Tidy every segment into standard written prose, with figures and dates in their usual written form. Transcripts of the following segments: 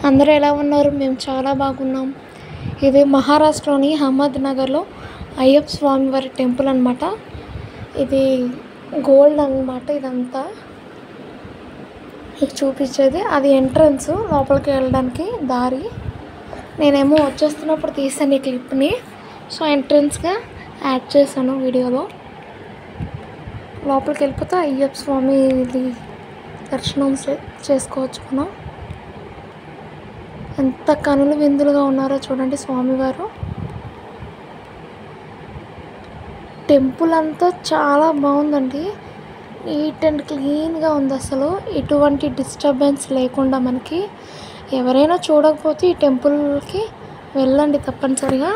అందరూ ఎలా ఉన్నారు? మేము చాలా బాగున్నాం. ఇది మహారాష్ట్రలోని అహ్మద్నగర్లో అయ్యప్ప స్వామి వారి టెంపుల్ అనమాట. ఇది గోల్డ్ అనమాట. ఇదంతా మీకు చూపించేది అది ఎంట్రన్స్, లోపలికి వెళ్ళడానికి దారి. నేనేమో వచ్చేస్తున్నప్పుడు తీసాను ఈ క్లిప్ని, సో ఎంట్రన్స్గా యాడ్ చేశాను వీడియోలో. లోపలికి వెళ్ళిపోతే అయ్యప్ప స్వామి దర్శనం చేసుకోవచ్చు మనం. ఎంత కనులు విందులుగా ఉన్నారో చూడండి స్వామివారు. టెంపుల్ అంతా చాలా బాగుందండి, నీట్ అండ్ క్లీన్గా ఉంది. అసలు ఎటువంటి డిస్టర్బెన్స్ లేకుండా మనకి. ఎవరైనా చూడకపోతే ఈ టెంపుల్కి వెళ్ళండి తప్పనిసరిగా.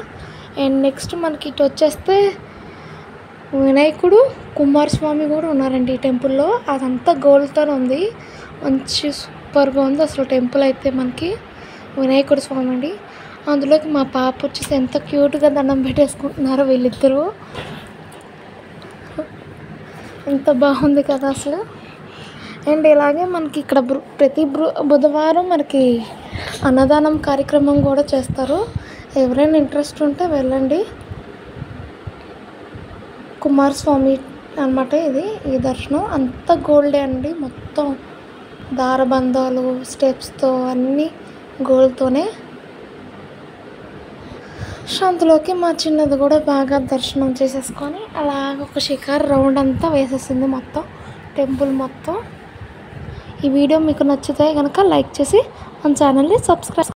అండ్ నెక్స్ట్ మనకి ఇటు వచ్చేస్తే వినాయకుడు, కుమారస్వామి కూడా ఉన్నారండి ఈ టెంపుల్లో. అదంతా గోల్డ్తో ఉంది, మంచి సూపర్గా ఉంది అసలు టెంపుల్ అయితే. మనకి వినాయకుడు స్వామి అండి. అందులోకి మా పాప వచ్చేసి ఎంత క్యూట్గా దండం పెట్టేసుకుంటున్నారో వీళ్ళిద్దరూ. ఎంత బాగుంది కదా అసలు. అండ్ ఇలాగే మనకి ఇక్కడ ప్రతి బుధవారం మనకి అన్నదానం కార్యక్రమం కూడా చేస్తారు. ఎవరైనా ఇంట్రెస్ట్ ఉంటే వెళ్ళండి. కుమారస్వామి అన్నమాట ఇది. ఈ దర్శనం అంతా గోల్డే అండి, మొత్తం దారబంధాలు, స్టెప్స్తో అన్నీ గోల్డ్తోనే. అందులోకి మా చిన్నది కూడా బాగా దర్శనం చేసేసుకొని అలాగ ఒక షికారు రౌండ్ అంతా వేసేసింది మొత్తం టెంపుల్ మొత్తం. ఈ వీడియో మీకు నచ్చితే కనుక లైక్ చేసి మన ఛానల్ని సబ్స్క్రైబ్